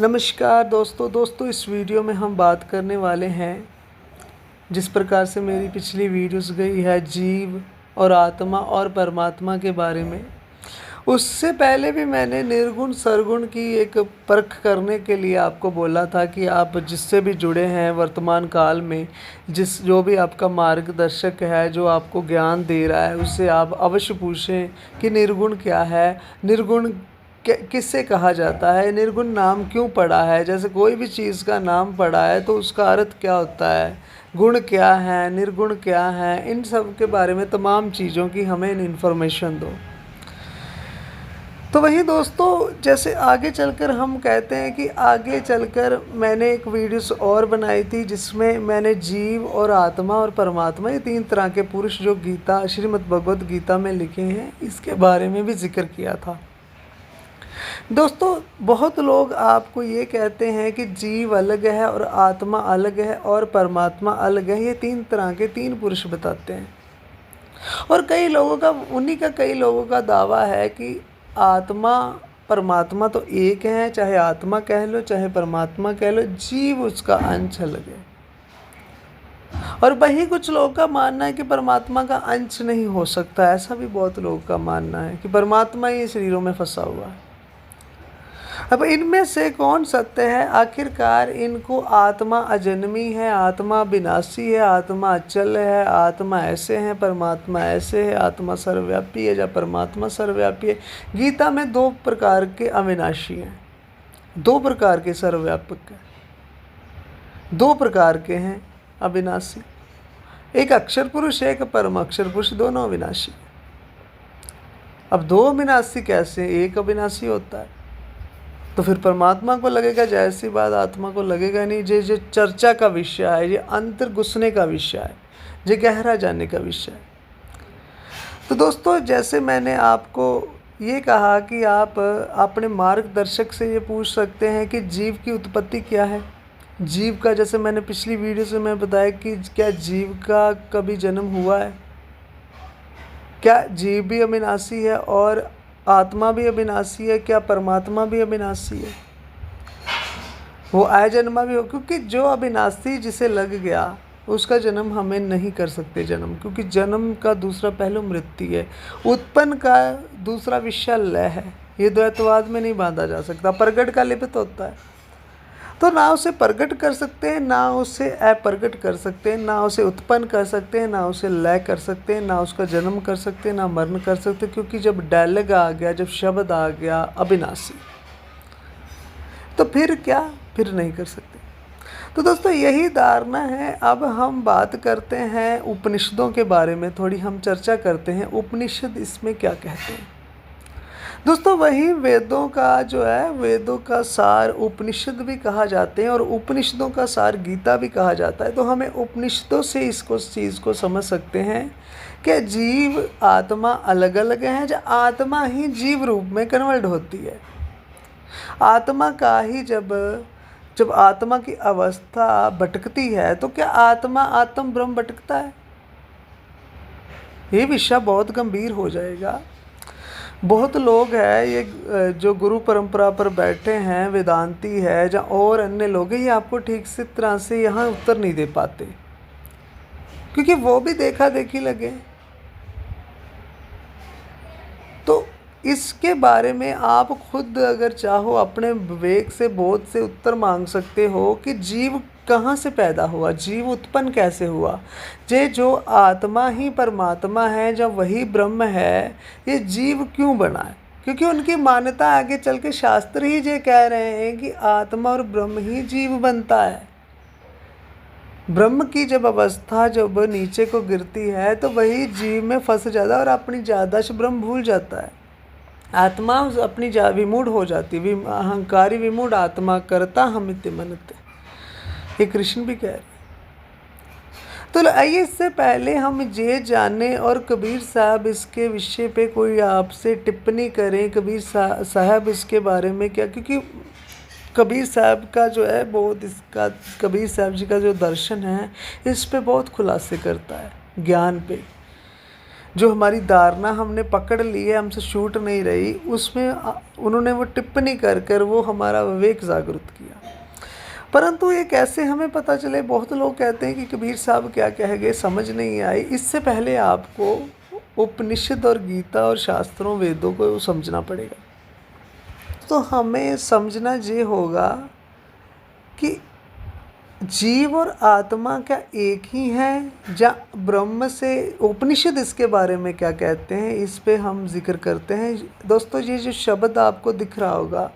नमस्कार दोस्तों इस वीडियो में हम बात करने वाले हैं जिस प्रकार से मेरी पिछली वीडियोस गई है जीव और आत्मा और परमात्मा के बारे में। उससे पहले भी मैंने निर्गुण सरगुण की एक परख करने के लिए आपको बोला था कि आप जिससे भी जुड़े हैं वर्तमान काल में, जो भी आपका मार्गदर्शक है, जो आपको ज्ञान दे रहा है, उससे आप अवश्य पूछें कि निर्गुण क्या है, निर्गुण किससे कहा जाता है, निर्गुण नाम क्यों पड़ा है। जैसे कोई भी चीज़ का नाम पड़ा है तो उसका अर्थ क्या होता है, गुण क्या है, निर्गुण क्या है, इन सब के बारे में तमाम चीज़ों की हमें इन्फॉर्मेशन दो। तो वही दोस्तों, जैसे आगे चलकर हम कहते हैं कि आगे चलकर मैंने एक वीडियोस और बनाई थी जिसमें मैंने जीव और आत्मा और परमात्मा, ये तीन तरह के पुरुष जो गीता श्रीमद् भगवद गीता में लिखे हैं, इसके बारे में भी जिक्र किया था। दोस्तों, बहुत लोग आपको ये कहते हैं कि जीव अलग है और आत्मा अलग है और परमात्मा अलग है। ये तीन तरह के तीन पुरुष बताते हैं और कई लोगों का दावा है कि आत्मा परमात्मा तो एक है, चाहे आत्मा कह लो चाहे परमात्मा कह लो, जीव उसका अंश अलग है। और वही कुछ लोगों का मानना है कि परमात्मा का अंश नहीं हो सकता। ऐसा भी बहुत लोगों का मानना है कि परमात्मा ही शरीरों में फंसा हुआ है। अब इनमें से कौन सत्य है? आखिरकार इनको आत्मा अजन्मी है, आत्मा विनाशी है, आत्मा अचल है, आत्मा ऐसे है, परमात्मा ऐसे है, आत्मा सर्वव्यापी है या परमात्मा सर्वव्यापी है। गीता में दो प्रकार के अविनाशी हैं, दो प्रकार के सर्वव्यापक हैं, दो प्रकार के हैं अविनाशी। एक अक्षर पुरुष है, एक परम अक्षर पुरुष, दोनों अविनाशी। अब दो अविनाशी कैसे, एक अविनाशी होता है? तो फिर परमात्मा को लगेगा जैसी बात आत्मा को लगेगा नहीं। ये चर्चा का विषय है, ये अंतर घुसने का विषय है, ये गहरा जानने का विषय है। तो दोस्तों, जैसे मैंने आपको ये कहा कि आप अपने मार्गदर्शक से ये पूछ सकते हैं कि जीव की उत्पत्ति क्या है। जीव का, जैसे मैंने पिछली वीडियो से मैं बताया कि क्या जीव का कभी जन्म हुआ है, क्या जीव भी अविनाशी है और आत्मा भी अविनाशी है, क्या परमात्मा भी अविनाशी है, वो अजन्मा भी हो? क्योंकि जो अविनाशी जिसे लग गया उसका जन्म हमें नहीं कर सकते जन्म, क्योंकि जन्म का दूसरा पहलू मृत्यु है, उत्पन्न का दूसरा विषय लय है। ये द्वैतवाद में नहीं बांधा जा सकता। प्रगट का लिपित होता है, तो ना उसे प्रगट कर सकते हैं, ना उसे अप्रगट कर सकते हैं, ना उसे उत्पन्न कर सकते हैं, ना उसे लय कर सकते हैं, ना उसका जन्म कर सकते हैं, ना मरण कर सकते, क्योंकि जब डायलॉग आ गया, जब शब्द आ गया अविनाशी, तो फिर क्या, फिर नहीं कर सकते। तो दोस्तों, यही धारणा है। अब हम बात करते हैं उपनिषदों के बारे में, थोड़ी हम चर्चा करते हैं उपनिषद इसमें क्या कहते हैं। दोस्तों, वही वेदों का जो है, वेदों का सार उपनिषद भी कहा जाते हैं और उपनिषदों का सार गीता भी कहा जाता है। तो हमें उपनिषदों से इस चीज़ को समझ सकते हैं कि जीव आत्मा अलग अलग हैं, जो आत्मा ही जीव रूप में कन्वर्ट होती है। आत्मा का ही जब आत्मा की अवस्था भटकती है, तो क्या आत्म ब्रह्म भटकता है? ये विषय बहुत गंभीर हो जाएगा। बहुत लोग हैं ये जो गुरु परंपरा पर बैठे हैं, वेदांती है या और अन्य लोग हैं, ये आपको ठीक से तरह से यहाँ उत्तर नहीं दे पाते, क्योंकि वो भी देखा देखी लगे। तो इसके बारे में आप खुद अगर चाहो अपने विवेक से, बोध से उत्तर मांग सकते हो कि जीव कहाँ से पैदा हुआ, जीव उत्पन्न कैसे हुआ। जो आत्मा ही परमात्मा है, जब वही ब्रह्म है, ये जीव क्यों बना है? क्योंकि उनकी मान्यता आगे चल के शास्त्र ही ये कह रहे हैं कि आत्मा और ब्रह्म ही जीव बनता है। ब्रह्म की जब अवस्था जब नीचे को गिरती है तो वही जीव में फंस जाता है और अपनी ज्यादाश ब्रह्म भूल जाता है। आत्मा अपनी विमूढ़ हो जाती है। अहंकारी विमूढ़ आत्मा करता हमित मनते, ये कृष्ण भी कह रहे हैं। तो आइए, इससे पहले हम ये जाने और कबीर साहब इसके विषय पे कोई आपसे टिप्पणी करें, कबीर साहब इसके बारे में क्या, क्योंकि कबीर साहब का जो है बहुत इसका, कबीर साहब जी का जो दर्शन है इस पे बहुत खुलासे करता है, ज्ञान पे। जो हमारी धारणा हमने पकड़ ली है, हमसे छूट नहीं रही, उसमें उन्होंने वो टिप्पणी कर कर वो हमारा विवेक जागृत किया। परंतु ये कैसे हमें पता चले? बहुत लोग कहते हैं कि कबीर साहब क्या कह गए, समझ नहीं आई। इससे पहले आपको उपनिषद और गीता और शास्त्रों वेदों को समझना पड़ेगा। तो हमें समझना ये होगा कि जीव और आत्मा क्या एक ही है, या ब्रह्म से उपनिषद इसके बारे में क्या कहते हैं, इस पे हम जिक्र करते हैं। दोस्तों, ये जो शब्द आपको दिख रहा होगा,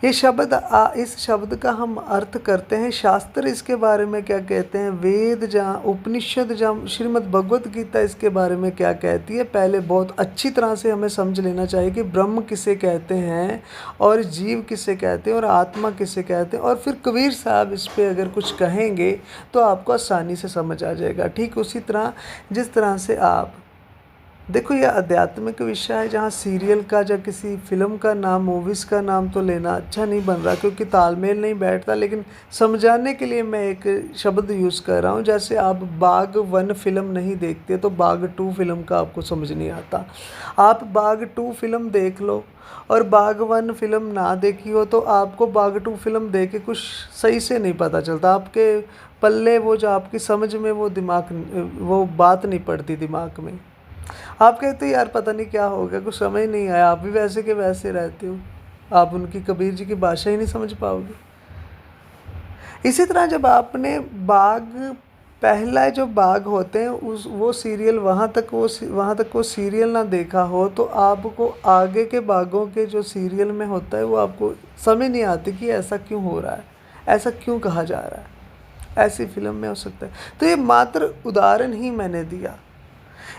ये शब्द इस शब्द का हम अर्थ करते हैं। शास्त्र इसके बारे में क्या कहते हैं, वेद जहाँ, उपनिषद जहाँ, श्रीमद् भगवत गीता इसके बारे में क्या कहती है, पहले बहुत अच्छी तरह से हमें समझ लेना चाहिए कि ब्रह्म किसे कहते हैं और जीव किसे कहते हैं और आत्मा किसे कहते हैं। और फिर कबीर साहब इस पर अगर कुछ कहेंगे तो आपको आसानी से समझ आ जाएगा। ठीक उसी तरह जिस तरह से आप देखो, यह आध्यात्मिक विषय है, जहाँ सीरियल का या किसी फिल्म का नाम, मूवीज़ का नाम तो लेना अच्छा नहीं बन रहा क्योंकि तालमेल नहीं बैठता। लेकिन समझाने के लिए मैं एक शब्द यूज़ कर रहा हूँ। जैसे आप बाग 1 फिल्म नहीं देखते तो बाग 2 फिल्म का आपको समझ नहीं आता। आप बाग 2 फिल्म देख लो और बाग 1 फिल्म ना देखी हो तो आपको बाग 2 फिल्म देख के कुछ सही से नहीं पता चलता। आपके पल्ले वो जो आपकी समझ में वो बात नहीं पड़ती दिमाग में। आप कहते हो यार पता नहीं क्या हो गया, कुछ समझ नहीं आया। आप भी वैसे के वैसे रहते हो, आप उनकी कबीर जी की भाषा ही नहीं समझ पाओगे। इसी तरह जब आपने पहला जो बाग होते हैं वो सीरियल वहाँ तक वो सीरियल ना देखा हो तो आपको आगे के बागों के जो सीरियल में होता है वो आपको समझ नहीं आती कि ऐसा क्यों हो रहा है, ऐसा क्यों कहा जा रहा है, ऐसी फिल्म में हो सकता है। तो ये मात्र उदाहरण ही मैंने दिया।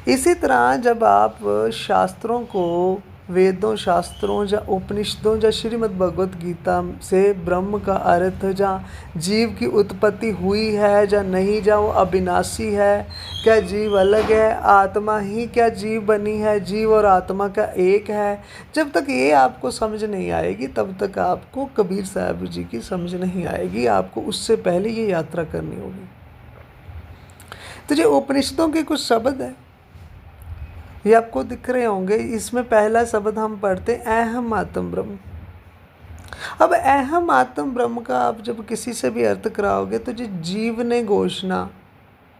इसी तरह जब आप शास्त्रों को, वेदों, शास्त्रों या उपनिषदों या श्रीमद् भगवत गीता से ब्रह्म का अर्थ, जहाँ जीव की उत्पत्ति हुई है या नहीं, जहाँ वो अविनाशी है, क्या जीव अलग है, आत्मा ही क्या जीव बनी है, जीव और आत्मा का एक है, जब तक ये आपको समझ नहीं आएगी तब तक आपको कबीर साहब जी की समझ नहीं आएगी। आपको उससे पहले ये यात्रा करनी होगी। तो जो उपनिषदों के कुछ शब्द हैं ये आपको दिख रहे होंगे। इसमें पहला शब्द हम पढ़ते हैं अहम आत्म ब्रह्म। अब अहम आत्म ब्रह्म का आप जब किसी से भी अर्थ कराओगे तो जो जीव ने घोषणा,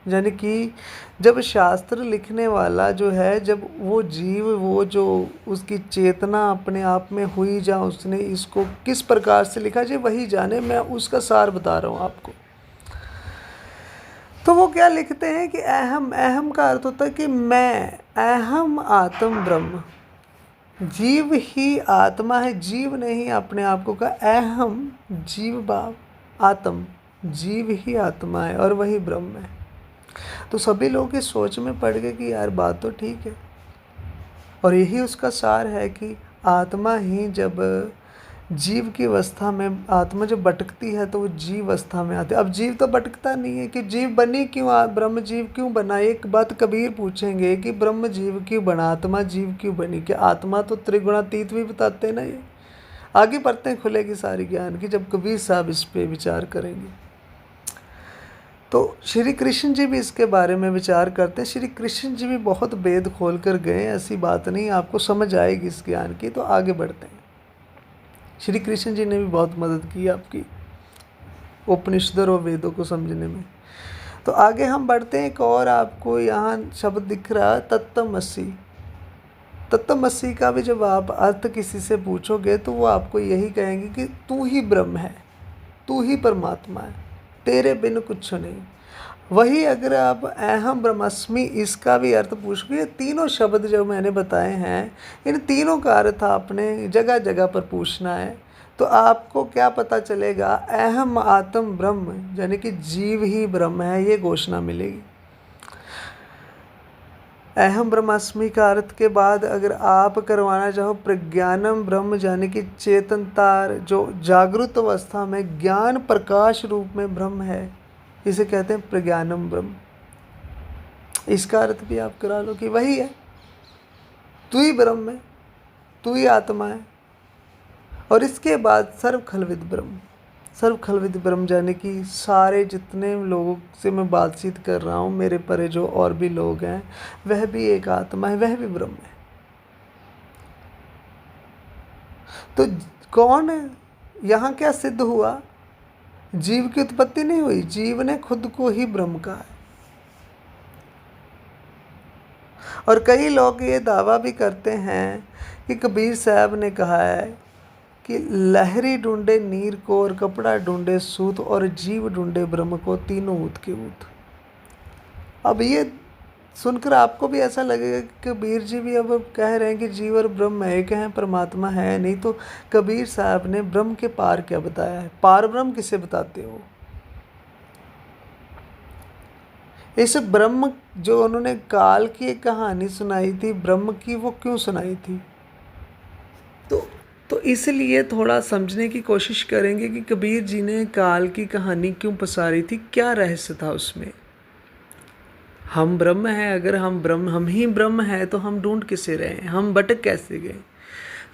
यानी कि जब शास्त्र लिखने वाला जो है, जब वो जीव, वो जो उसकी चेतना अपने आप में हुई, जहाँ उसने इसको किस प्रकार से लिखा जी वही जाने, मैं उसका सार बता रहा हूँ आपको। तो वो क्या लिखते हैं कि अहम का अर्थ होता है कि मैं, अहम आत्म ब्रह्म, जीव ही आत्मा है, जीव नहीं अपने आप को का, अहम जीव भाव, आत्म, जीव ही आत्मा है और वही ब्रह्म है। तो सभी लोग इस सोच में पड़ गए कि यार बात तो ठीक है, और यही उसका सार है कि आत्मा ही जब जीव की अवस्था में, आत्मा जब भटकती है तो वो जीव अवस्था में आती है। अब जीव तो भटकता नहीं है कि जीव बनी क्यों, ब्रह्म जीव क्यों बना। एक बात कबीर पूछेंगे कि ब्रह्म जीव क्यों बना, आत्मा जीव क्यों बनी, कि आत्मा तो त्रिगुणातीत भी बताते हैं ना। ये आगे पढ़ते हैं, खुलेगी सारी ज्ञान की जब कबीर साहब इस पे विचार करेंगे। तो श्री कृष्ण जी भी इसके बारे में विचार करते हैं। श्री कृष्ण जी भी बहुत वेद खोल कर गए, ऐसी बात नहीं, आपको समझ आएगी इस ज्ञान की। तो आगे बढ़ते हैं। श्री कृष्ण जी ने भी बहुत मदद की आपकी उपनिषद और वेदों को समझने में। तो आगे हम बढ़ते हैं। एक और आपको यहाँ शब्द दिख रहा है तत्त्वमसि। तत्त्वमसि का भी जब आप अर्थ किसी से पूछोगे तो वो आपको यही कहेंगे कि तू ही ब्रह्म है, तू ही परमात्मा है, तेरे बिन कुछ नहीं। वही अगर आप अहम ब्रह्मास्मि इसका भी अर्थ पूछोगे, ये तीनों शब्द जो मैंने बताए हैं इन तीनों का अर्थ आपने जगह जगह पर पूछना है। तो आपको क्या पता चलेगा, अहम आत्म ब्रह्म यानी कि जीव ही ब्रह्म है, ये घोषणा मिलेगी। अहम ब्रह्मास्मि का अर्थ के बाद अगर आप करवाना चाहो प्रज्ञानम ब्रह्म यानी कि चेतनता, जो जागृत अवस्था में ज्ञान प्रकाश रूप में ब्रह्म है, इसे कहते हैं प्रज्ञानम ब्रह्म। इसका अर्थ भी आप करा लो कि वही है, तू ही ब्रह्म है, तू ही आत्मा है। और इसके बाद सर्व खलविद ब्रह्म, सर्व खलविद ब्रह्म जाने की सारे जितने लोगों से मैं बातचीत कर रहा हूँ, मेरे परे जो और भी लोग हैं, वह भी एक आत्मा है, वह भी ब्रह्म है। तो कौन है यहाँ? क्या सिद्ध हुआ? जीव की उत्पत्ति नहीं हुई, जीव ने खुद को ही ब्रह्म कहा है। और कई लोग ये दावा भी करते हैं कि कबीर साहब ने कहा है कि लहरी ढूंढे नीर को और कपड़ा ढूंढे सूत और जीव ढूंढे ब्रह्म को, तीनों ऊत के ऊत। अब ये सुनकर आपको भी ऐसा लगेगा कि कबीर जी भी अब कह रहे हैं कि जीव और ब्रह्म एक हैं, परमात्मा है नहीं। तो कबीर साहब ने ब्रह्म के पार क्या बताया है? पार ब्रह्म किसे बताते हो? इस ब्रह्म जो उन्होंने काल की एक कहानी सुनाई थी ब्रह्म की, वो क्यों सुनाई थी? तो इसलिए थोड़ा समझने की कोशिश करेंगे कि कबीर जी ने काल की कहानी क्यों पसारी थी, क्या रहस्य था उसमें। हम ब्रह्म हैं, अगर हम ही ब्रह्म हैं तो हम ढूंढ किसे रहे हैं, हम भटक कैसे गए?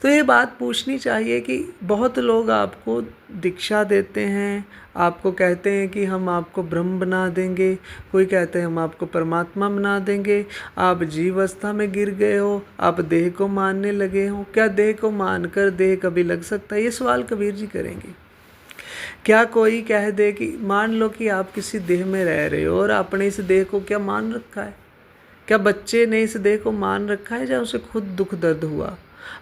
तो ये बात पूछनी चाहिए कि बहुत लोग आपको दीक्षा देते हैं, आपको कहते हैं कि हम आपको ब्रह्म बना देंगे, कोई कहते हैं हम आपको परमात्मा बना देंगे, आप जीव अवस्था में गिर गए हो, आप देह को मानने लगे हो। क्या देह को मानकर देह कभी लग सकता है? ये सवाल कबीर जी करेंगे। क्या कोई कह दे कि मान लो कि आप किसी देह में रह रहे हो और आपने इस देह को क्या मान रखा है? क्या बच्चे ने इस देह को मान रखा है या उसे खुद दुख दर्द हुआ?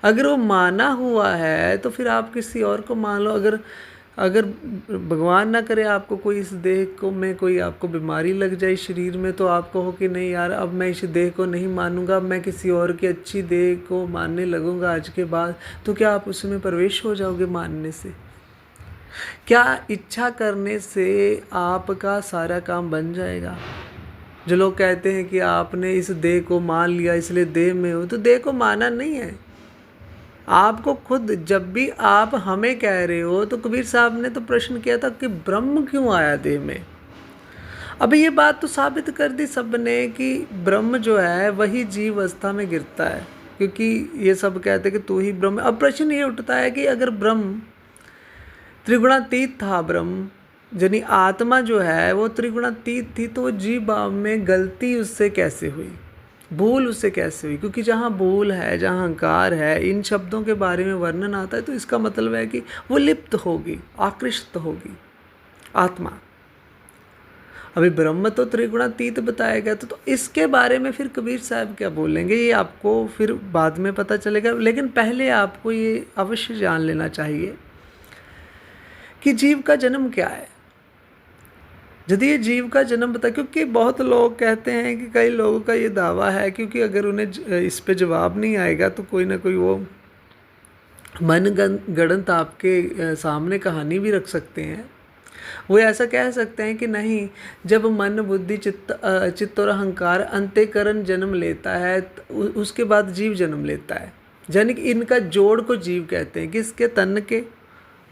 अगर वो माना हुआ है तो फिर आप किसी और को मान लो। अगर अगर भगवान ना करे आपको कोई इस देह को में कोई आपको बीमारी लग जाए शरीर में, तो आप कहो कि नहीं यार अब मैं इस देह को नहीं मानूंगा, अब मैं किसी और की अच्छी देह को मानने लगूंगा आज के बाद, तो क्या आप उसमें प्रवेश हो जाओगे मानने से? क्या इच्छा करने से आपका सारा काम बन जाएगा? जो लोग कहते हैं कि आपने इस देह को मान लिया इसलिए देह में हो, तो देह को माना नहीं है आपको खुद। जब भी आप हमें कह रहे हो तो कबीर साहब ने तो प्रश्न किया था कि ब्रह्म क्यों आया देह में। अभी ये बात तो साबित कर दी सबने कि ब्रह्म जो है वही जीव अवस्था में गिरता है, क्योंकि ये सब कहते हैं कि तू ही ब्रह्म। अब प्रश्न ये उठता है कि अगर ब्रह्म त्रिगुणातीत था, ब्रह्म यानी आत्मा जो है वो त्रिगुणातीत थी, तो जीव भाव में गलती उससे कैसे हुई, भूल उससे कैसे हुई? क्योंकि जहाँ भूल है, जहाँ अहंकार है, इन शब्दों के बारे में वर्णन आता है तो इसका मतलब है कि वो लिप्त होगी, आकृष्ट होगी आत्मा। अभी ब्रह्म तो त्रिगुणातीत बताया गया, तो इसके बारे में फिर कबीर साहब क्या बोलेंगे ये आपको फिर बाद में पता चलेगा। लेकिन पहले आपको ये अवश्य जान लेना चाहिए कि जीव का जन्म क्या है। यदि ये जीव का जन्म बता, क्योंकि बहुत लोग कहते हैं कि कई लोगों का ये दावा है, क्योंकि अगर उन्हें इस पे जवाब नहीं आएगा तो कोई ना कोई वो मनगढ़ंत आपके सामने कहानी भी रख सकते हैं। वो ऐसा कह सकते हैं कि नहीं, जब मन बुद्धि चित्त और अहंकार अंतःकरण जन्म लेता है उसके बाद जीव जन्म लेता है। यानी कि इनका जोड़ को जीव कहते हैं। किसके? तन के,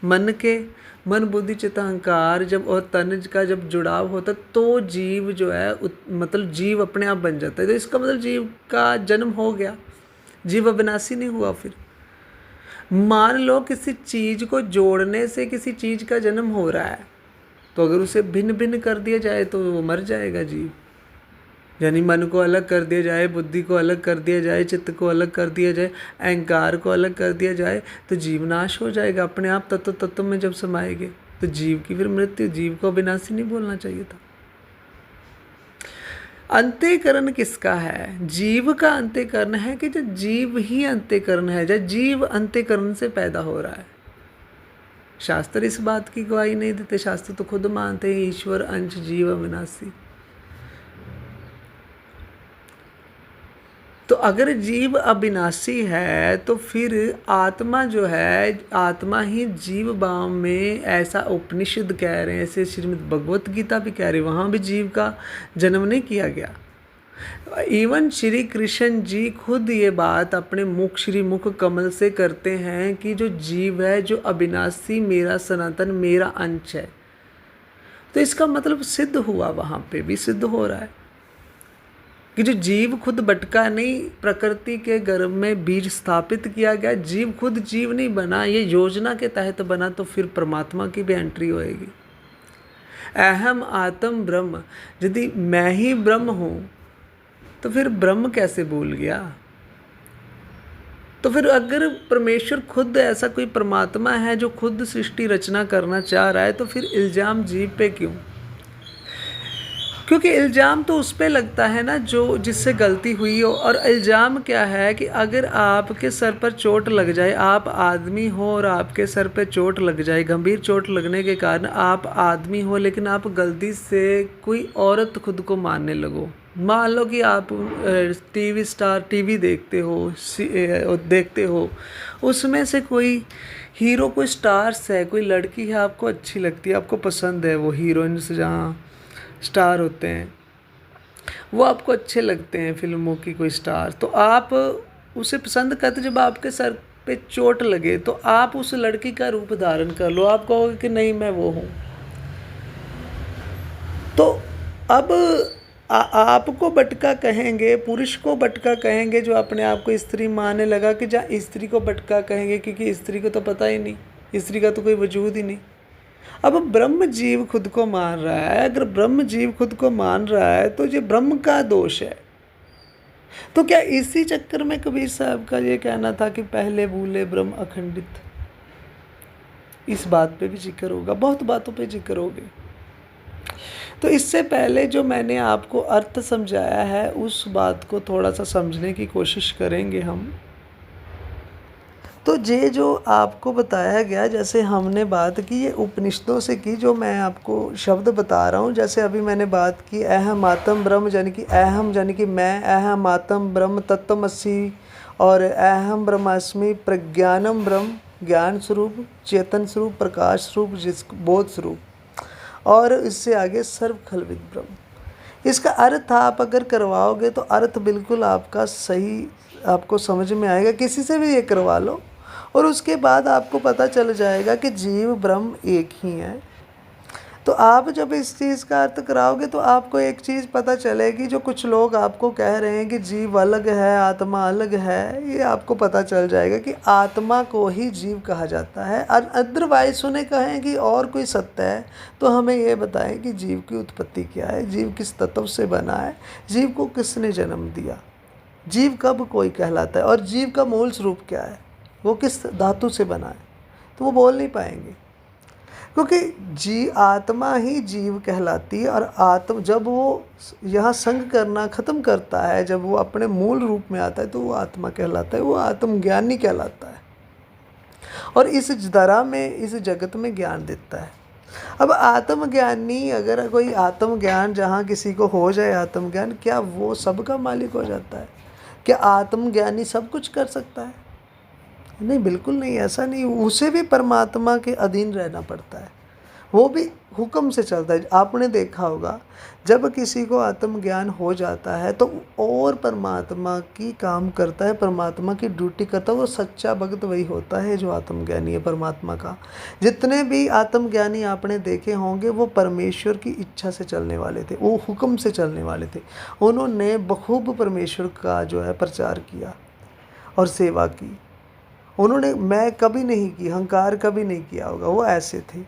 मन के। मन बुद्धि चित्त अहंकार जब और तन का जब जुड़ाव होता तो जीव जो है मतलब जीव अपने आप बन जाता है। तो इसका मतलब जीव का जन्म हो गया, जीव अविनाशी नहीं हुआ। फिर मान लो किसी चीज़ को जोड़ने से किसी चीज़ का जन्म हो रहा है, तो अगर उसे भिन्न भिन्न कर दिया जाए तो वो मर जाएगा जीव। यानी मन को अलग कर दिया जाए, बुद्धि को अलग कर दिया जाए, चित्त को अलग कर दिया जाए, अहंकार को अलग कर दिया जाए, तो जीव नाश हो जाएगा अपने आप। तत्व तत्व में जब समाएंगे तो जीव की फिर मृत्यु। जीव को अविनाशी नहीं बोलना चाहिए था। अंतःकरण किसका है? जीव का अंतःकरण है कि जो जीव ही अंतःकरण है, जो जीव अंतःकरण से पैदा हो रहा है। शास्त्र इस बात की गवाही नहीं देते, शास्त्र तो खुद मानते हैं ईश्वर अंश जीव अविनाशी। तो अगर जीव अविनाशी है तो फिर आत्मा जो है, आत्मा ही जीव भाव में, ऐसा उपनिषद कह रहे हैं, ऐसे श्रीमद् भगवत गीता भी कह रही है, वहाँ भी जीव का जन्म नहीं किया गया। इवन श्री कृष्ण जी खुद ये बात अपने मुख श्री मुख कमल से करते हैं कि जो जीव है, जो अविनाशी, मेरा सनातन, मेरा अंश है। तो इसका मतलब सिद्ध हुआ, वहाँ पे भी सिद्ध हो रहा है कि जो जीव खुद भटका नहीं, प्रकृति के गर्भ में बीज स्थापित किया गया। जीव खुद जीव नहीं बना, ये योजना के तहत बना, तो फिर परमात्मा की भी एंट्री होएगी। अहम आत्म ब्रह्म, यदि मैं ही ब्रह्म हूँ तो फिर ब्रह्म कैसे भूल गया? तो फिर अगर परमेश्वर खुद ऐसा कोई परमात्मा है जो खुद सृष्टि रचना करना चाह रहा है, तो फिर इल्ज़ाम जीव पे क्यों? क्योंकि इल्ज़ाम तो उस पे लगता है ना जो जिससे गलती हुई हो। और इल्ज़ाम क्या है कि अगर आपके सर पर चोट लग जाए, आप आदमी हो और आपके सर पे चोट लग जाए, गंभीर चोट लगने के कारण आप आदमी हो, लेकिन आप गलती से कोई औरत खुद को मारने लगो। मान लो कि आप टीवी स्टार टीवी देखते हो, उसमें से कोई हीरो, कोई स्टार्स है, कोई लड़की है, आपको अच्छी लगती है, आपको पसंद है, वो हीरोइंस जहाँ स्टार होते हैं वो आपको अच्छे लगते हैं, फिल्मों की कोई स्टार, तो आप उसे पसंद करते। जब आपके सर पे चोट लगे तो आप उस लड़की का रूप धारण कर लो, आप कहोगे कि नहीं मैं वो हूँ। तो अब आपको बटका कहेंगे, पुरुष को बटका कहेंगे जो अपने आप को स्त्री मानने लगा, कि जहाँ स्त्री को बटका कहेंगे क्योंकि स्त्री को तो पता ही नहीं, स्त्री का तो कोई वजूद ही नहीं। अब ब्रह्म जीव खुद को मान रहा है, अगर ब्रह्म जीव खुद को मान रहा है तो ये ब्रह्म का दोष है। तो क्या इसी चक्कर में कबीर साहब का ये कहना था कि पहले भूले ब्रह्म अखंडित? इस बात पे भी जिक्र होगा, बहुत बातों पे जिक्र होगा। तो इससे पहले जो मैंने आपको अर्थ समझाया है उस बात को थोड़ा सा समझने की कोशिश करेंगे हम। तो ये जो आपको बताया गया, जैसे हमने बात की ये उपनिषदों से की, जो मैं आपको शब्द बता रहा हूँ, जैसे अभी मैंने बात की अहम आत्म ब्रह्म, यानी कि अहम यानी कि मैं, अहम आत्म ब्रह्म तत्वमसि, और अहम ब्रह्मास्मि प्रज्ञानम ब्रह्म, ज्ञान स्वरूप, चेतन स्वरूप, प्रकाश स्वरूप, जिस बोध स्वरूप, और इससे आगे सर्व खलविद ब्रह्म। इसका अर्थ आप अगर करवाओगे तो अर्थ बिल्कुल आपका सही आपको समझ में आएगा, किसी से भी ये करवा लो, और उसके बाद आपको पता चल जाएगा कि जीव ब्रह्म एक ही है। तो आप जब इस चीज़ का अर्थ कराओगे तो आपको एक चीज़ पता चलेगी, जो कुछ लोग आपको कह रहे हैं कि जीव अलग है, आत्मा अलग है, ये आपको पता चल जाएगा कि आत्मा को ही जीव कहा जाता है। अदरवाइज उन्हें कहें कि और कोई सत्य है तो हमें ये बताएं कि जीव की उत्पत्ति क्या है, जीव किस तत्व से बना है, जीव को किसने जन्म दिया, जीव कब कोई कहलाता है, और जीव का मूल स्वरूप क्या है, वो किस धातु से बना है, तो वो बोल नहीं पाएंगे। क्योंकि आत्मा ही जीव कहलाती है, और आत्म जब वो यहाँ संग करना ख़त्म करता है, जब वो अपने मूल रूप में आता है, तो वो आत्मा कहलाता है, वो आत्मज्ञानी कहलाता है, और इस धरा में, इस जगत में ज्ञान देता है। अब आत्मज्ञानी, अगर कोई आत्मज्ञान जहाँ किसी को हो जाए आत्मज्ञान, क्या वो सबका मालिक हो जाता है? क्या आत्मज्ञानी सब कुछ कर सकता है? नहीं, बिल्कुल नहीं, ऐसा नहीं। उसे भी परमात्मा के अधीन रहना पड़ता है, वो भी हुक्म से चलता है। आपने देखा होगा जब किसी को आत्मज्ञान हो जाता है तो और परमात्मा की काम करता है, परमात्मा की ड्यूटी करता है। वो सच्चा भक्त वही होता है जो आत्मज्ञानी है परमात्मा का। जितने भी आत्मज्ञानी आपने देखे होंगे वो परमेश्वर की इच्छा से चलने वाले थे, वो हुक्म से चलने वाले थे। उन्होंने बखूब परमेश्वर का जो है प्रचार किया और सेवा की। उन्होंने मैं कभी नहीं की, अहंकार कभी नहीं किया होगा, वो ऐसे थे।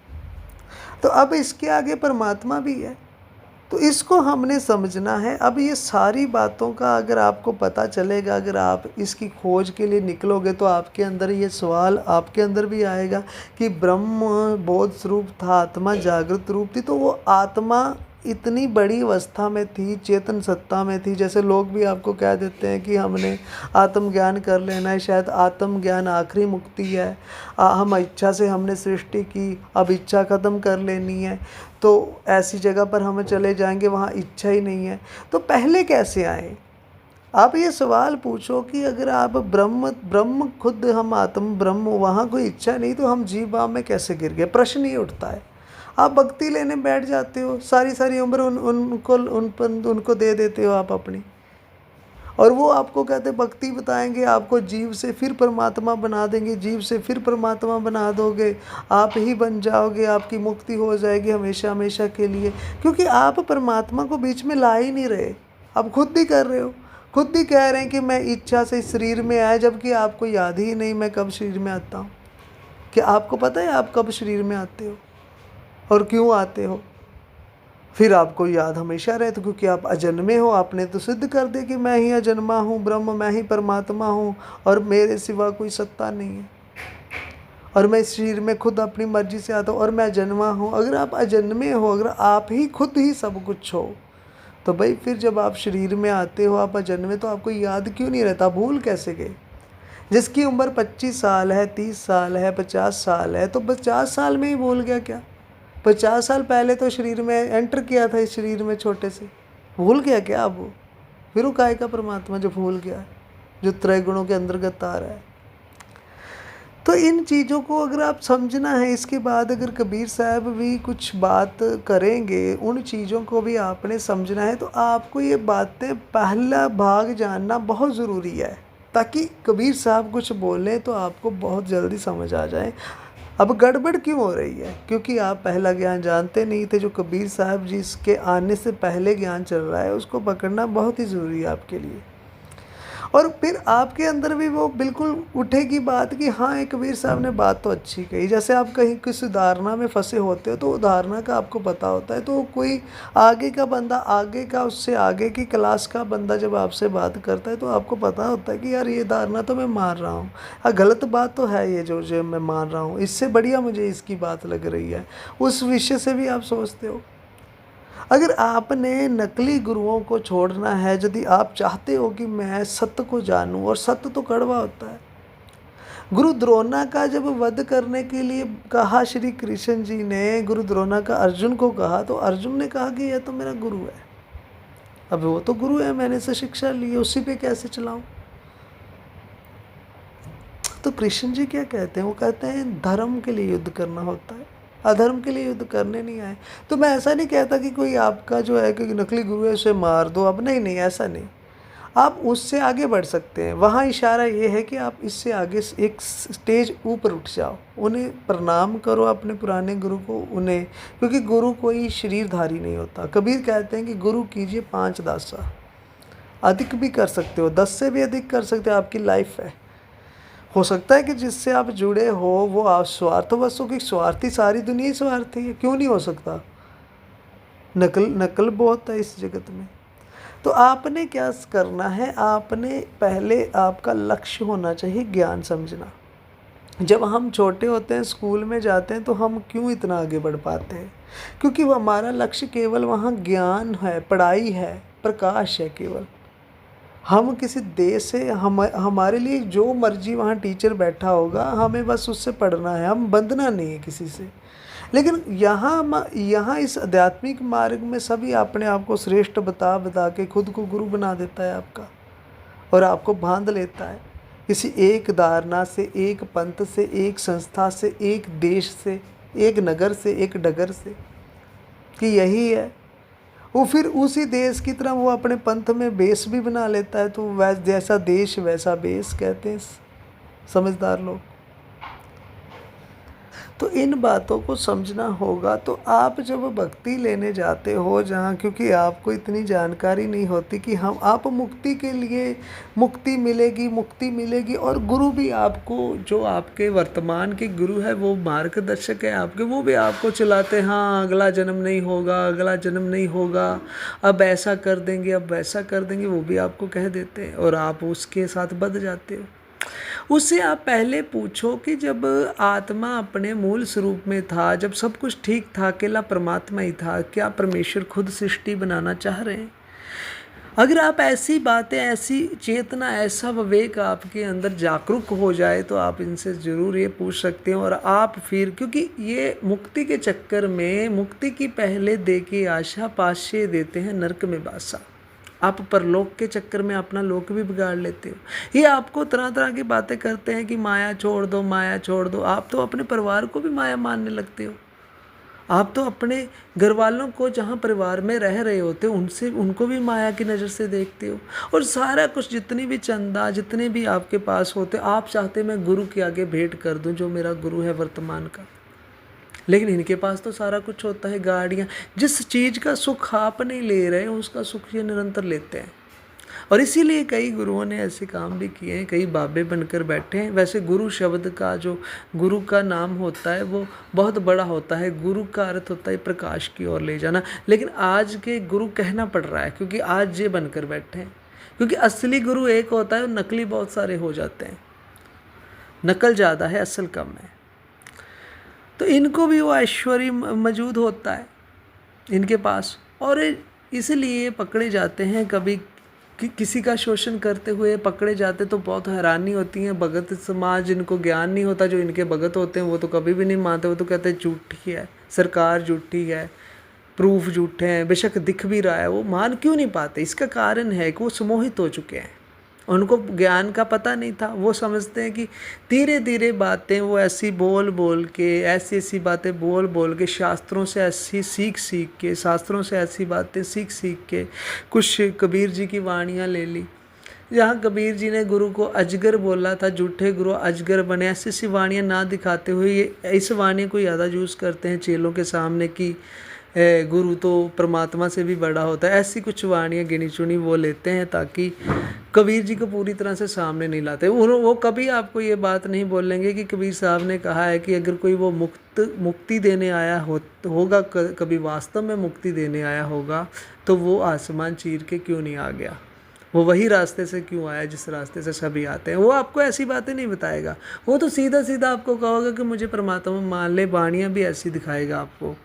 तो अब इसके आगे परमात्मा भी है, तो इसको हमने समझना है। अब ये सारी बातों का अगर आपको पता चलेगा, अगर आप इसकी खोज के लिए निकलोगे, तो आपके अंदर ये सवाल आपके अंदर भी आएगा कि ब्रह्म बोध स्वरूप था, आत्मा जागृत रूप थी, तो वो आत्मा इतनी बड़ी अवस्था में थी, चेतन सत्ता में थी। जैसे लोग भी आपको कह देते हैं कि हमने आत्मज्ञान कर लेना है, शायद आत्मज्ञान आखिरी मुक्ति है, हम इच्छा से हमने सृष्टि की, अब इच्छा ख़त्म कर लेनी है, तो ऐसी जगह पर हम चले जाएंगे वहाँ इच्छा ही नहीं है। तो पहले कैसे आए? आप ये सवाल पूछो कि अगर आप ब्रह्म खुद हम आत्म ब्रह्म, वहाँ कोई इच्छा नहीं, तो हम जीव भाव में कैसे गिर गए? प्रश्न ही उठता है। आप भक्ति लेने बैठ जाते हो, सारी सारी उम्र उनको दे देते हो आप अपनी, और वो आपको कहते भक्ति बताएंगे, आपको जीव से फिर परमात्मा बना देंगे, जीव से फिर परमात्मा बना दोगे, आप ही बन जाओगे, आपकी मुक्ति हो जाएगी हमेशा हमेशा के लिए। क्योंकि आप परमात्मा को बीच में ला ही नहीं रहे। आप खुद ही कर रहे हो, खुद ही कह रहे हैं कि मैं इच्छा से इस शरीर में आया, जबकि आपको याद ही नहीं मैं कब शरीर में आता हूँ। क्या आपको पता है आप कब शरीर में आते हो और क्यों आते हो? फिर आपको याद हमेशा रहे तो, क्योंकि आप अजन्मे हो। आपने तो सिद्ध कर दिया कि मैं ही अजन्मा हूँ ब्रह्म, मैं ही परमात्मा हूँ और मेरे सिवा कोई सत्ता नहीं है, और मैं इस शरीर में खुद अपनी मर्जी से आता हूँ और मैं अजन्मा हूँ। अगर आप अजन्मे हो, अगर आप ही खुद ही सब कुछ हो, तो भाई फिर जब आप शरीर में आते हो, आप अजन्मे, तो आपको याद क्यों नहीं रहता? भूल कैसे गए? जिसकी उम्र 25 साल है, 30 साल है, 50 साल है, तो 50 साल में ही भूल गया क्या? 50 साल पहले तो शरीर में एंटर किया था, इस शरीर में छोटे से, भूल गया क्या अब वो? फिर वो काय का परमात्मा जो भूल गया है, जो त्रय गुणों के अंतर्गत आ रहा है। तो इन चीज़ों को अगर आप समझना है, इसके बाद अगर कबीर साहब भी कुछ बात करेंगे, उन चीज़ों को भी आपने समझना है। तो आपको ये बातें पहला भाग जानना बहुत ज़रूरी है, ताकि कबीर साहब कुछ बोलें तो आपको बहुत जल्दी समझ आ जाए। अब गड़बड़ क्यों हो रही है? क्योंकि आप पहला ज्ञान जानते नहीं थे। जो कबीर साहब जी इसके आने से पहले ज्ञान चल रहा है, उसको पकड़ना बहुत ही ज़रूरी है आपके लिए। और फिर आपके अंदर भी वो बिल्कुल उठेगी बात कि हाँ, एक कबीर साहब ने बात तो अच्छी कही। जैसे आप कहीं किसी धारणा में फंसे होते हो, तो धारणा का आपको पता होता है, तो कोई आगे का बंदा, आगे का, उससे आगे की क्लास का बंदा जब आपसे बात करता है, तो आपको पता होता है कि यार ये धारणा तो मैं मान रहा हूँ, हाँ गलत बात तो है ये जो मैं मान रहा हूँ, इससे बढ़िया मुझे इसकी बात लग रही है। उस विषय से भी आप सोचते हो। अगर आपने नकली गुरुओं को छोड़ना है, यदि आप चाहते हो कि मैं सत्य को जानूं, और सत्य तो कड़वा होता है। गुरु द्रोणा का जब वध करने के लिए कहा श्री कृष्ण जी ने, गुरु द्रोणा का अर्जुन को कहा, तो अर्जुन ने कहा कि यह तो मेरा गुरु है। अब वो तो गुरु है, मैंने से शिक्षा ली है, उसी पे कैसे चलाऊं? तो कृष्ण जी क्या कहते हैं? वो कहते हैं धर्म के लिए युद्ध करना होता है, अधर्म के लिए युद्ध करने नहीं आए। तो मैं ऐसा नहीं कहता कि कोई आपका जो है कि नकली गुरु है उसे मार दो अब, नहीं, ऐसा नहीं। आप उससे आगे बढ़ सकते हैं। वहाँ इशारा ये है कि आप इससे आगे एक स्टेज ऊपर उठ जाओ, उन्हें प्रणाम करो, अपने पुराने गुरु को, उन्हें, क्योंकि गुरु कोई शरीरधारी नहीं होता। कबीर कहते हैं कि गुरु कीजिए 5 दासा, अधिक भी कर सकते हो, 10 से भी अधिक कर सकते हो, आपकी लाइफ है। हो सकता है कि जिससे आप जुड़े हो वो आप स्वार्थवश हो, कि स्वार्थी सारी दुनिया ही स्वार्थी है, क्यों नहीं हो सकता? नकल बहुत है इस जगत में। तो आपने क्या करना है? आपने पहले, आपका लक्ष्य होना चाहिए ज्ञान समझना। जब हम छोटे होते हैं, स्कूल में जाते हैं, तो हम क्यों इतना आगे बढ़ पाते हैं? क्योंकि वो हमारा लक्ष्य केवल वहाँ ज्ञान है, पढ़ाई है, प्रकाश है केवल। हम किसी देश से, हमारे लिए जो मर्जी वहाँ टीचर बैठा होगा, हमें बस उससे पढ़ना है, हम बंधना नहीं है किसी से। लेकिन यहाँ इस आध्यात्मिक मार्ग में सभी अपने आप को श्रेष्ठ बता बता के खुद को गुरु बना देता है आपका, और आपको बांध लेता है किसी एक धारणा से, एक पंथ से, एक संस्था से, एक देश से, एक नगर से, एक डगर से, कि यही है। वो फिर उसी देश की तरह वो अपने पंथ में बेस भी बना लेता है। तो जैसा देश वैसा बेस कहते हैं समझदार लोग। तो इन बातों को समझना होगा। तो आप जब भक्ति लेने जाते हो जहाँ, क्योंकि आपको इतनी जानकारी नहीं होती कि आप मुक्ति के लिए, मुक्ति मिलेगी, और गुरु भी आपको, जो आपके वर्तमान के गुरु है, वो मार्गदर्शक है आपके, वो भी आपको चलाते हैं, हाँ अगला जन्म नहीं होगा, अब ऐसा कर देंगे, अब वैसा कर देंगे, वो भी आपको कह देते हैं, और आप उसके साथ बंध जाते हो। उससे आप पहले पूछो कि जब आत्मा अपने मूल स्वरूप में था, जब सब कुछ ठीक था, अकेला परमात्मा ही था, क्या परमेश्वर खुद सृष्टि बनाना चाह रहे हैं? अगर आप ऐसी बातें, ऐसी चेतना, ऐसा विवेक आपके अंदर जागरूक हो जाए, तो आप इनसे ज़रूर ये पूछ सकते हैं। और आप फिर, क्योंकि ये मुक्ति के चक्कर में, मुक्ति की पहले दे के आशा, पाशे देते हैं नरक में बासा। आप परलोक के चक्कर में अपना लोक भी बिगाड़ लेते हो। ये आपको तरह तरह की बातें करते हैं कि माया छोड़ दो, माया छोड़ दो। आप तो अपने परिवार को भी माया मानने लगते हो। आप तो अपने घर वालों को, जहाँ परिवार में रह रहे होते हो, उनको भी माया की नज़र से देखते हो। और सारा कुछ, जितनी भी चंदा, जितने भी आपके पास होते, आप चाहते मैं गुरु के आगे भेंट कर दूं, जो मेरा गुरु है वर्तमान का। लेकिन इनके पास तो सारा कुछ होता है, गाड़ियाँ। जिस चीज़ का सुख आप नहीं ले रहे उसका सुख ये निरंतर लेते हैं। और इसीलिए कई गुरुओं ने ऐसे काम भी किए हैं, कई बाबे बनकर बैठे हैं। वैसे गुरु शब्द का जो गुरु का नाम होता है वो बहुत बड़ा होता है। गुरु का अर्थ होता है प्रकाश की ओर ले जाना। लेकिन आज के गुरु कहना पड़ रहा है क्योंकि आज ये बनकर बैठे हैं। क्योंकि असली गुरु एक होता है और नकली बहुत सारे हो जाते हैं। नकल ज़्यादा है, असल कम है। तो इनको भी वो ऐश्वर्य मौजूद होता है इनके पास, और इसलिए पकड़े जाते हैं। कभी किसी का शोषण करते हुए पकड़े जाते तो बहुत हैरानी होती है। भगत समाज, जिनको ज्ञान नहीं होता, जो इनके भगत होते हैं, वो तो कभी भी नहीं मानते। वो तो कहते हैं झूठी है सरकार, झूठी है, प्रूफ झूठे हैं, बेशक दिख भी रहा है। वो मान क्यों नहीं पाते? इसका कारण है कि वो सम्मोहित हो चुके हैं। उनको ज्ञान का पता नहीं था। वो समझते हैं कि धीरे धीरे बातें वो ऐसी बोल बोल के, ऐसी ऐसी बातें बोल बोल के, शास्त्रों से ऐसी सीख सीख के, शास्त्रों से ऐसी बातें सीख सीख के, कुछ कबीर जी की वाणियाँ ले ली। जहाँ कबीर जी ने गुरु को अजगर बोला था, झूठे गुरु अजगर बने, ऐसी ऐसी वाणियाँ ना दिखाते हुए ये इस वाणी को ज़्यादा यूज़ करते हैं चेलों के सामने कि गुरु तो परमात्मा से भी बड़ा होता है। ऐसी कुछ वाणियाँ गिनी चुनी वो लेते हैं ताकि कबीर जी को पूरी तरह से सामने नहीं लाते। वो कभी आपको ये बात नहीं बोलेंगे कि कबीर साहब ने कहा है कि अगर कोई वो मुक्ति देने आया होगा, कभी वास्तव में मुक्ति देने आया होगा, तो वो आसमान चीर के क्यों नहीं आ गया, वो वही रास्ते से क्यों आया जिस रास्ते से सभी आते हैं। वो आपको ऐसी बातें नहीं बताएगा। वो तो सीधा सीधा आपको कहोगे कि मुझे परमात्मा मान ले, वाणियाँ भी ऐसी दिखाएगा आपको।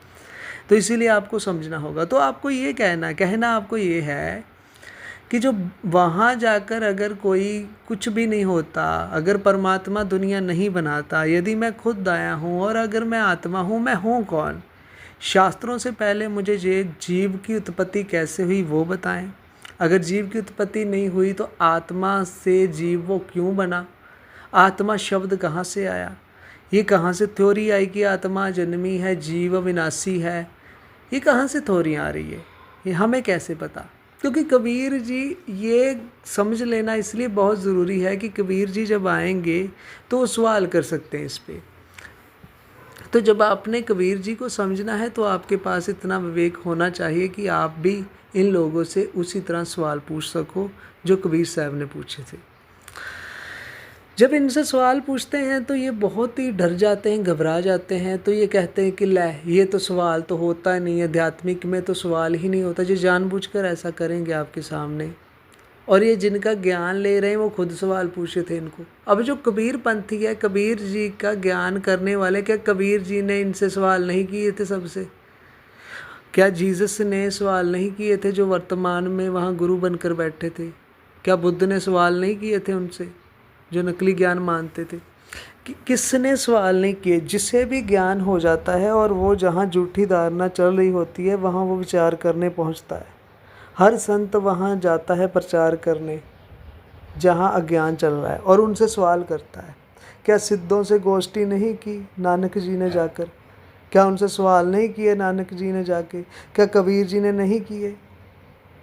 तो इसीलिए आपको समझना होगा। तो आपको ये कहना आपको ये है कि जो वहाँ जाकर अगर कोई कुछ भी नहीं होता, अगर परमात्मा दुनिया नहीं बनाता, यदि मैं खुद आया हूँ और अगर मैं आत्मा हूँ, मैं हूँ कौन? शास्त्रों से पहले मुझे ये जीव की उत्पत्ति कैसे हुई वो बताएं। अगर जीव की उत्पत्ति नहीं हुई तो आत्मा से जीव वो क्यों बना? आत्मा शब्द कहाँ से आया? ये कहाँ से थ्योरी आई कि आत्मा जन्मी है, जीव विनाशी है? ये कहाँ से थ्योरी आ रही है? ये हमें कैसे पता? क्योंकि कबीर जी, ये समझ लेना इसलिए बहुत ज़रूरी है कि कबीर जी जब आएंगे तो वो सवाल कर सकते हैं इस पर। तो जब आपने कबीर जी को समझना है तो आपके पास इतना विवेक होना चाहिए कि आप भी इन लोगों से उसी तरह सवाल पूछ सको जो कबीर साहब ने पूछे थे। जब इनसे सवाल पूछते हैं तो ये बहुत ही डर जाते हैं, घबरा जाते हैं। तो ये कहते हैं कि ले, ये तो सवाल तो होता ही नहीं है, आध्यात्मिक में तो सवाल ही नहीं होता। जो जानबूझकर ऐसा करेंगे आपके सामने, और ये जिनका ज्ञान ले रहे हैं वो खुद सवाल पूछे थे इनको। अब जो कबीर पंथी है, कबीर जी का ज्ञान करने वाले, क्या कबीर जी ने इनसे सवाल नहीं किए थे सबसे? क्या जीसस ने सवाल नहीं किए थे जो वर्तमान में वहाँ गुरु बनकर बैठे थे? क्या बुद्ध ने सवाल नहीं किए थे उनसे जो नकली ज्ञान मानते थे? किसने सवाल नहीं किए? जिसे भी ज्ञान हो जाता है और वो जहाँ झूठी धारणा चल रही होती है वहाँ वो विचार करने पहुँचता है। हर संत वहाँ जाता है प्रचार करने जहाँ अज्ञान चल रहा है और उनसे सवाल करता है। क्या सिद्धों से गोष्ठी नहीं की नानक जी ने जाकर? क्या उनसे सवाल नहीं किए नानक जी ने जाके? क्या कबीर जी ने नहीं किए?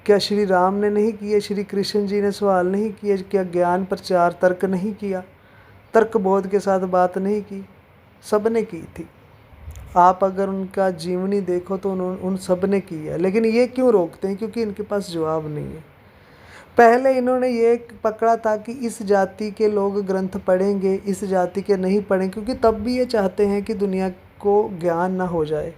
क्या श्री राम ने नहीं किए? श्री कृष्ण जी ने सवाल नहीं किए? क्या ज्ञान प्रचार तर्क नहीं किया? तर्क बोध के साथ बात नहीं की? सब ने की थी। आप अगर उनका जीवनी देखो तो उन सब ने की है। लेकिन ये क्यों रोकते हैं? क्योंकि इनके पास जवाब नहीं है। पहले इन्होंने ये पकड़ा था कि इस जाति के लोग ग्रंथ पढ़ेंगे, इस जाति के नहीं पढ़ेंगे, क्योंकि तब भी ये चाहते हैं कि दुनिया को ज्ञान ना हो जाए।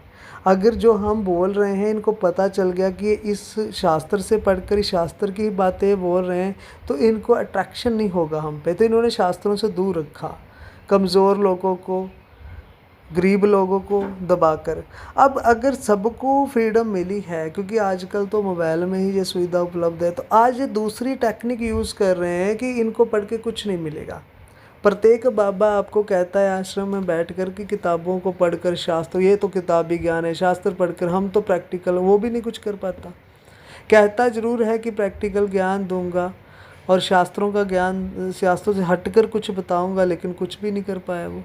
अगर जो हम बोल रहे हैं इनको पता चल गया कि इस शास्त्र से पढ़कर इस शास्त्र की बातें बोल रहे हैं तो इनको अट्रैक्शन नहीं होगा हम पे। तो इन्होंने शास्त्रों से दूर रखा, कमज़ोर लोगों को, गरीब लोगों को दबाकर। अब अगर सबको फ्रीडम मिली है, क्योंकि आजकल तो मोबाइल में ही ये सुविधा उपलब्ध है, तो आज ये दूसरी टेक्निक यूज़ कर रहे हैं कि इनको पढ़ के कुछ नहीं मिलेगा। प्रत्येक बाबा आपको कहता है आश्रम में बैठकर कि किताबों को पढ़कर शास्त्र, ये तो किताबी ज्ञान है, शास्त्र पढ़कर हम तो प्रैक्टिकल, वो भी नहीं कुछ कर पाता। कहता ज़रूर है कि प्रैक्टिकल ज्ञान दूंगा और शास्त्रों का ज्ञान, शास्त्रों से हटकर कुछ बताऊंगा, लेकिन कुछ भी नहीं कर पाया वो।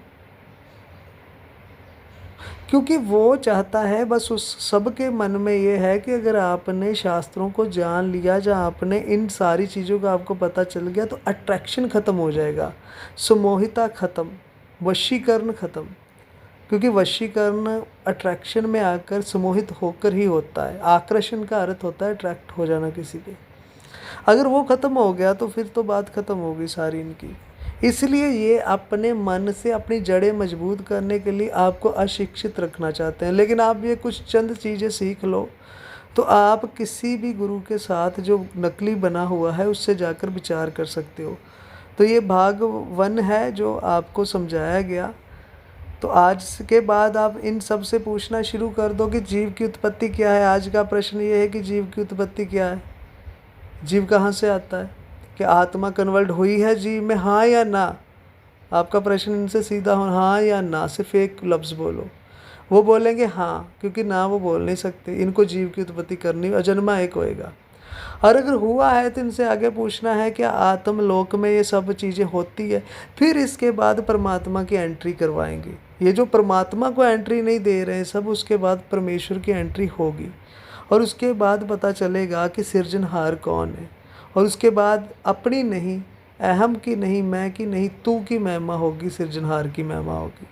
क्योंकि वो चाहता है, बस उस सबके मन में ये है कि अगर आपने शास्त्रों को जान लिया, जहाँ आपने इन सारी चीज़ों का आपको पता चल गया, तो अट्रैक्शन ख़त्म हो जाएगा, सम्मोहिता ख़त्म, वशीकरण ख़त्म। क्योंकि वशीकरण अट्रैक्शन में आकर सम्मोहित होकर ही होता है। आकर्षण का अर्थ होता है अट्रैक्ट हो जाना किसी पे। अगर वो ख़त्म हो गया तो फिर तो बात ख़त्म हो गई सारी इनकी। इसलिए ये अपने मन से अपनी जड़ें मजबूत करने के लिए आपको अशिक्षित रखना चाहते हैं। लेकिन आप ये कुछ चंद चीज़ें सीख लो तो आप किसी भी गुरु के साथ जो नकली बना हुआ है उससे जाकर विचार कर सकते हो। तो ये भाग 1 है जो आपको समझाया गया। तो आज के बाद आप इन सब से पूछना शुरू कर दो कि जीव की उत्पत्ति क्या है। आज का प्रश्न ये है कि जीव की उत्पत्ति क्या है, जीव कहाँ से आता है, क्या आत्मा कन्वर्ट हुई है जीव में, हाँ या ना। आपका प्रश्न इनसे सीधा हो, हाँ या ना, सिर्फ एक लफ्ज़ बोलो। वो बोलेंगे हाँ, क्योंकि ना वो बोल नहीं सकते, इनको जीव की उत्पत्ति करनी, अजन्मा एक होएगा। और अगर हुआ है तो इनसे आगे पूछना है क्या आत्मलोक में ये सब चीज़ें होती है। फिर इसके बाद परमात्मा की एंट्री करवाएंगे। ये जो परमात्मा को एंट्री नहीं दे रहे हैं सब, उसके बाद परमेश्वर की एंट्री होगी। और उसके बाद पता चलेगा कि सृजनहार कौन है। और उसके बाद अपनी नहीं, अहम की नहीं, मैं की नहीं, तू की महिमा होगी, सृजनहार की महिमा होगी।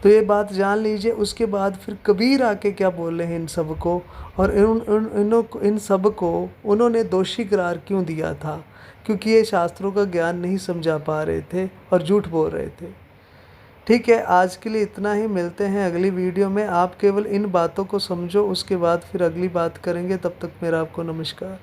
तो ये बात जान लीजिए। उसके बाद फिर कबीर आके क्या बोले हैं इन सब को, और इन सब को उन्होंने दोषी करार क्यों दिया था, क्योंकि ये शास्त्रों का ज्ञान नहीं समझा पा रहे थे और झूठ बोल रहे थे। ठीक है, आज के लिए इतना ही। मिलते हैं अगली वीडियो में। आप केवल इन बातों को समझो, उसके बाद फिर अगली बात करेंगे। तब तक मेरा आपको नमस्कार।